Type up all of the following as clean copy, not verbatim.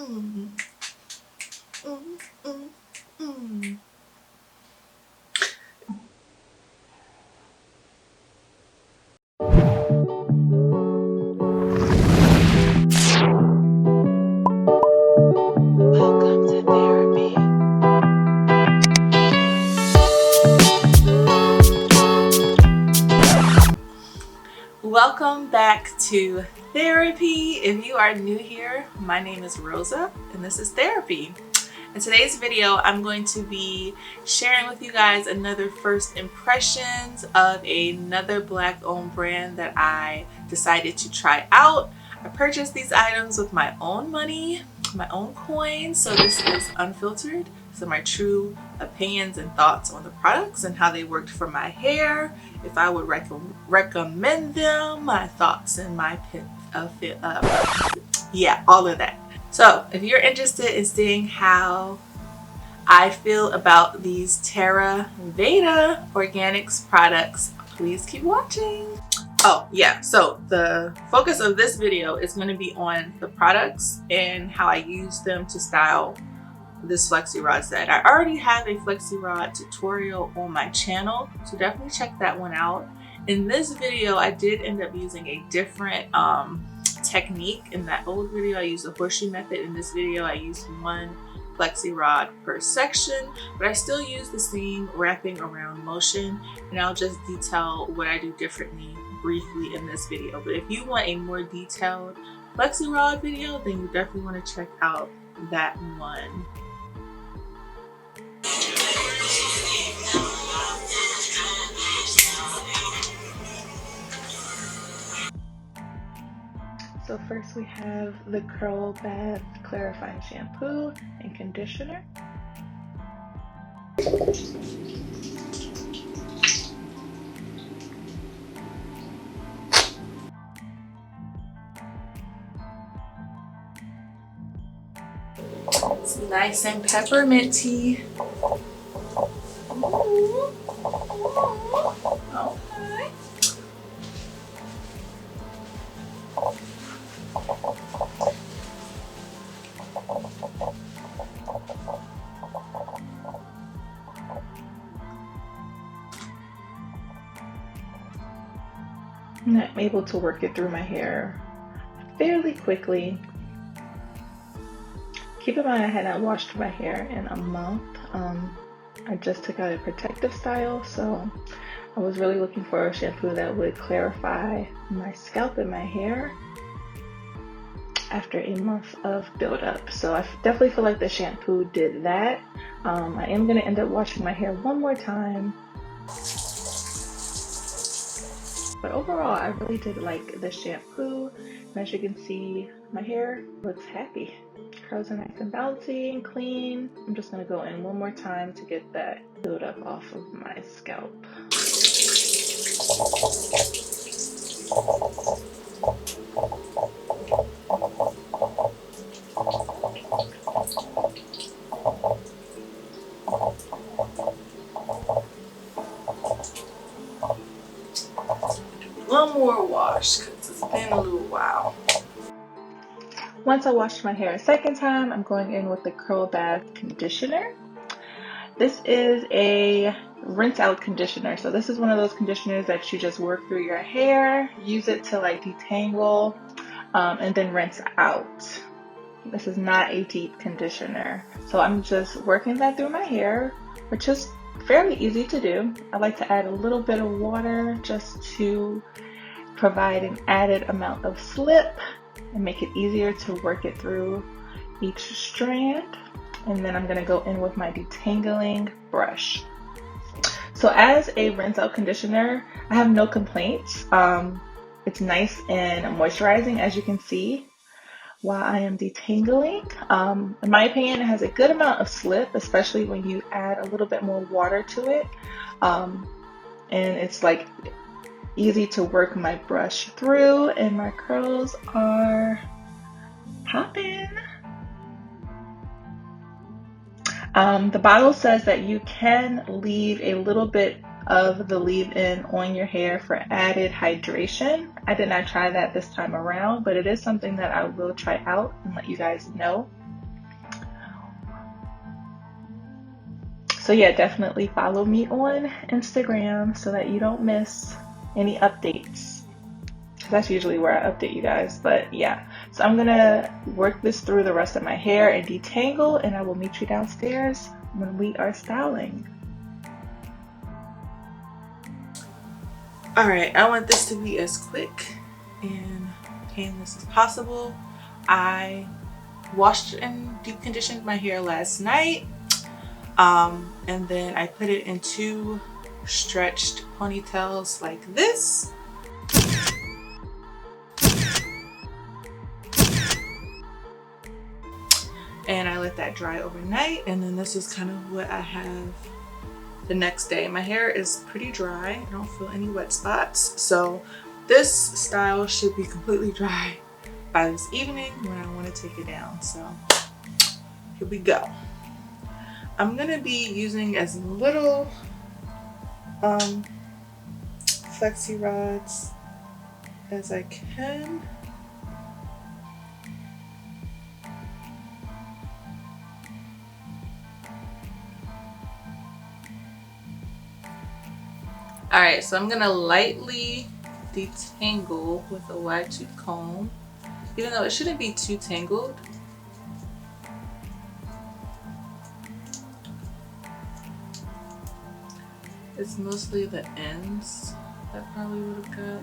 Mm. Mm, mm, mm. Welcome to therapy. Welcome back to therapy. If you are new here, my name is Rosa and this is therapy. In today's video, I'm going to be sharing with you guys another first impressions of another Black-owned brand that I decided to try out. I purchased these items with my own money, my own coins, so this is unfiltered. So my true opinions and thoughts on the products and how they worked for my hair, if I would recommend them, my thoughts and my yeah, all of that. So if you're interested in seeing how I feel about these Terra Veda Organix products, please keep watching. Oh yeah, so the focus of this video is going to be on the products and how I use them to style this Flexi rod set. I already have a Flexi rod tutorial on my channel, so definitely check that one out. In this video, I did end up using a different technique. In that old video, I used the horseshoe method. In this video, I used one Flexi rod per section, but I still use the same wrapping around motion, and I'll just detail what I do differently briefly in this video. But if you want a more detailed Flexi rod video, then you definitely want to check out that one. So first we have the Curl Bath Clarifying Shampoo and Conditioner. It's nice and pepperminty. Okay. And I'm able to work it through my hair fairly quickly. Keep in mind I had not washed my hair in a month. I just took out a protective style, so I was really looking for a shampoo that would clarify my scalp and my hair after a month of buildup. So I definitely feel like the shampoo did that. I am going to end up washing my hair one more time. But overall, I really did like the shampoo. And as you can see, my hair looks happy. Curls are nice and bouncy and clean. I'm just going to go in one more time to get that buildup off of my scalp. One more wash because it's been a little while. Once I washed my hair a second time, I'm going in with the Curl Bath Conditioner. This is a rinse out conditioner. So this is one of those conditioners that you just work through your hair, use it to like detangle, and then rinse out. This is not a deep conditioner. So I'm just working that through my hair, which is fairly easy to do. I like to add a little bit of water just to provide an added amount of slip and make it easier to work it through each strand. And then I'm going to go in with my detangling brush. So as a rinse out conditioner, I have no complaints. It's nice and moisturizing, as you can see, while I am detangling. In my opinion, it has a good amount of slip, especially when you add a little bit more water to it. And it's like easy to work my brush through, and my curls are popping. The bottle says that you can leave a little bit of the leave-in on your hair for added hydration. I did not try that this time around, but it is something that I will try out and let you guys know. So yeah, definitely follow me on Instagram so that you don't miss any updates. That's usually where I update you guys. But yeah, so I'm gonna work this through the rest of my hair and detangle, and I will meet you downstairs when we are styling. All right, I want this to be as quick and painless as possible. I washed and deep conditioned my hair last night, and then I put it in 2 stretched ponytails like this. And I let that dry overnight, and then this is kind of what I have the next day. My hair is pretty dry. I don't feel any wet spots, so this style should be completely dry by this evening when I want to take it down. So here we go. I'm gonna be using as little flexi rods as I can. Alright, so I'm gonna lightly detangle with a wide tooth comb, even though it shouldn't be too tangled. It's mostly the ends that probably would have got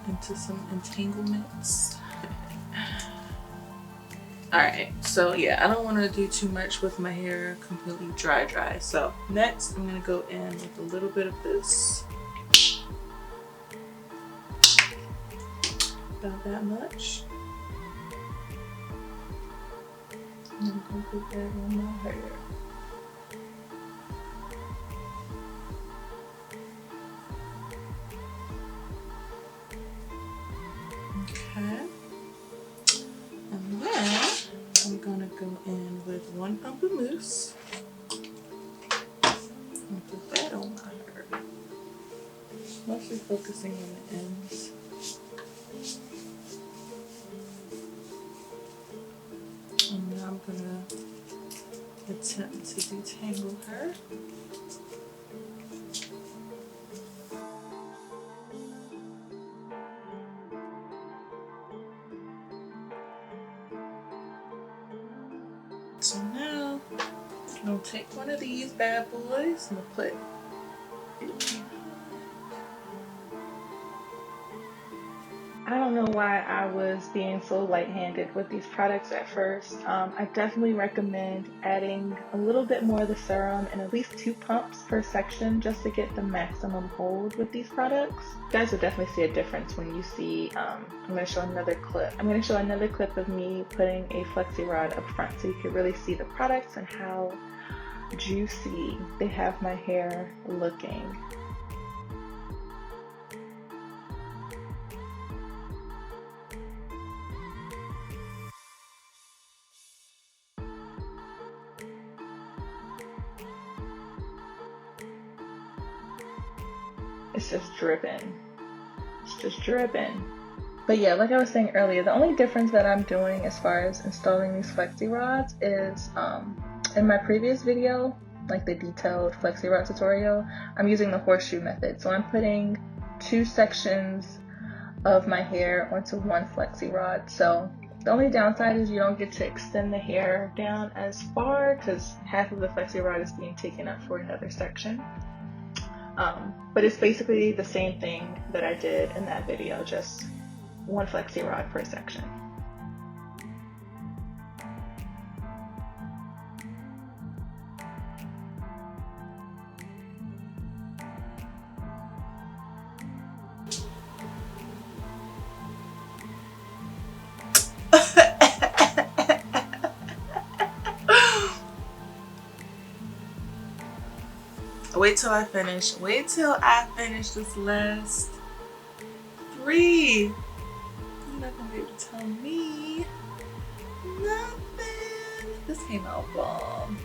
into some entanglements. Alright, so yeah, I don't want to do too much with my hair completely dry. So next I'm going to go in with a little bit of this. About that much. And I'm going to put that on my hair. Okay. And then I'm gonna go in with 1 pump of mousse and put that on my hair. Mostly focusing on the ends. And now I'm gonna attempt to detangle her. So now I'm gonna take one of these bad boys and put it behind. I don't know why I was being so light-handed with these products at first. I definitely recommend adding a little bit more of the serum and at least 2 pumps per section just to get the maximum hold with these products. You guys will definitely see a difference when you see, I'm going to show another clip. I'm going to show another clip of me putting a flexi rod up front so you can really see the products and how juicy they have my hair looking. It's just dripping. It's just dripping. But yeah, like I was saying earlier, the only difference that I'm doing as far as installing these flexi rods is in my previous video, like the detailed flexi rod tutorial, I'm using the horseshoe method. So I'm putting 2 sections of my hair onto 1 flexi rod. So the only downside is you don't get to extend the hair down as far because half of the flexi rod is being taken up for another section. But it's basically the same thing that I did in that video, just 1 flexi rod per section. Wait till I finish. Wait till I finish this last 3. You're not gonna be able to tell me nothing. This came out bomb.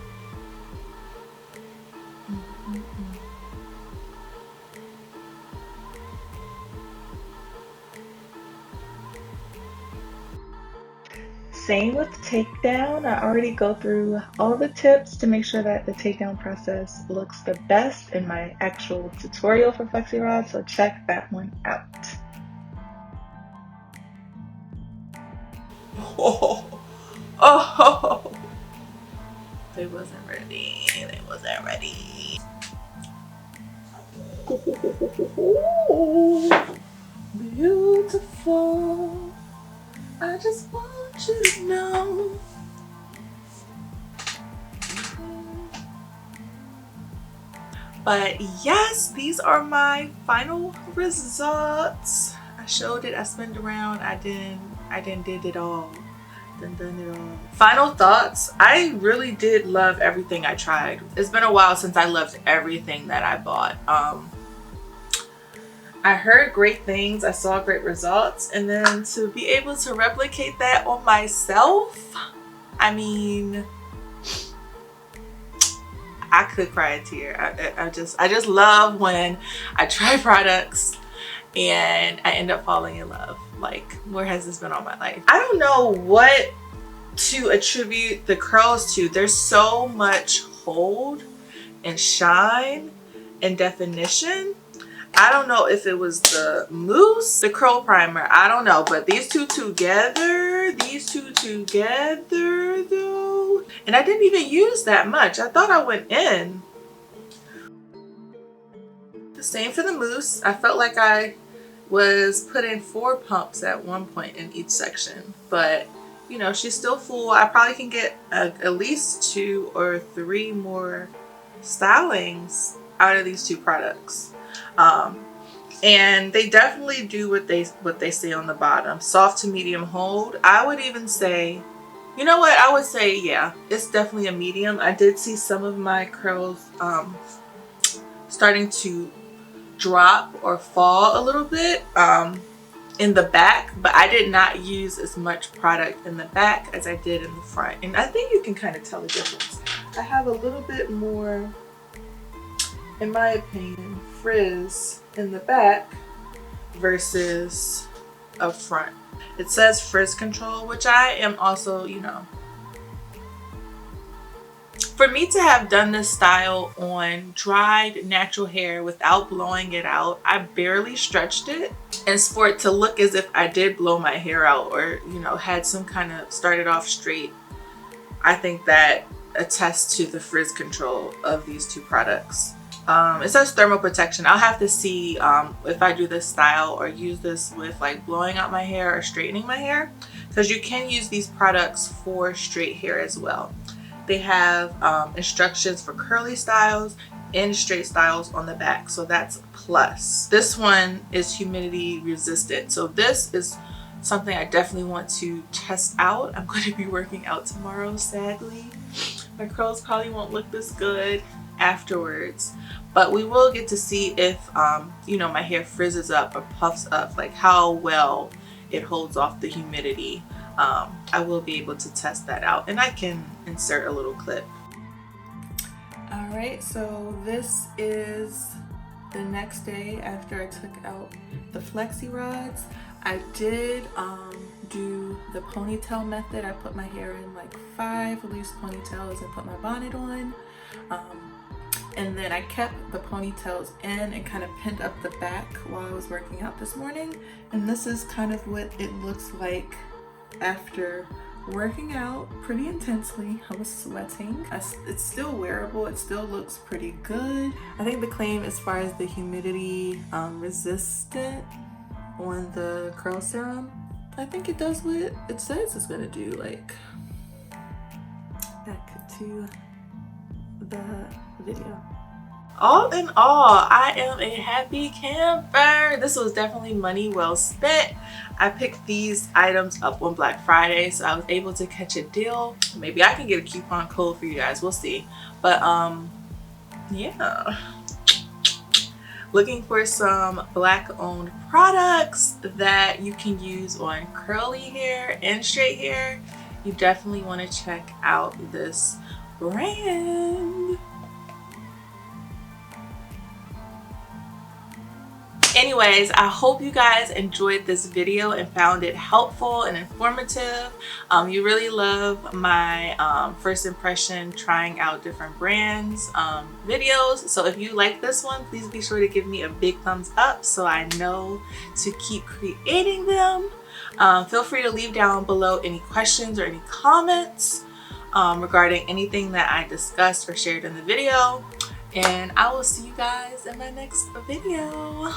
Same with takedown. I already go through all the tips to make sure that the takedown process looks the best in my actual tutorial for Flexi Rod, so check that one out. Oh, they wasn't ready. They wasn't ready. Beautiful. I just want you to know. But yes, these are my final results. I showed it, I spun around, I did it all. Done it all. Final thoughts. I really did love everything I tried. It's been a while since I loved everything that I bought. I heard great things, I saw great results, and then to be able to replicate that on myself, I mean, I could cry a tear. I just love when I try products and I end up falling in love. Like, where has this been all my life? I don't know what to attribute the curls to. There's so much hold and shine and definition. I don't know if it was the mousse, the curl primer, I don't know, but these two together though, and I didn't even use that much. I thought I went in. The same for the mousse. I felt like I was putting 4 pumps at one point in each section, but you know, she's still full. I probably can get at least 2 or 3 more stylings out of these 2 products. And they definitely do what they say on the bottom. Soft to medium hold. I would even say, you know what, I would say, yeah, it's definitely a medium. I did see some of my curls starting to drop or fall a little bit in the back, but I did not use as much product in the back as I did in the front, and I think you can kind of tell the difference. I have a little bit more, in my opinion, frizz in the back versus up front. It says frizz control, which I am also, you know, for me to have done this style on dried natural hair without blowing it out, I barely stretched it, and for it to look as if I did blow my hair out or, you know, had some kind of started off straight, I think that attests to the frizz control of these 2 products. It says thermal protection. I'll have to see if I do this style or use this with like blowing out my hair or straightening my hair, because you can use these products for straight hair as well. They have instructions for curly styles and straight styles on the back, so that's a plus. This one is humidity resistant, so this is something I definitely want to test out. I'm going to be working out tomorrow, sadly. My curls probably won't look this good afterwards, but we will get to see if you know, my hair frizzes up or puffs up, like how well it holds off the humidity. I will be able to test that out, and I can insert a little clip. All right, so this is the next day after I took out the Flexi rods. I did do the ponytail method. I put my hair in like 5 loose ponytails and put my bonnet on. And then I kept the ponytails in and kind of pinned up the back while I was working out this morning. And this is kind of what it looks like after working out pretty intensely. I was sweating. It's still wearable. It still looks pretty good. I think the claim as far as the humidity resistant on the curl serum, I think it does what it says it's gonna do. Like, back to the video. All in all, I am a happy camper. This was definitely money well spent. I picked these items up on Black Friday, so I was able to catch a deal. Maybe I can get a coupon code for you guys, we'll see. But yeah, looking for some Black owned products that you can use on curly hair and straight hair. You definitely want to check out this brand. Anyways, I hope you guys enjoyed this video and found it helpful and informative. You really love my first impression trying out different brands videos. So if you like this one, please be sure to give me a big thumbs up so I know to keep creating them. Feel free to leave down below any questions or any comments regarding anything that I discussed or shared in the video. And I will see you guys in my next video.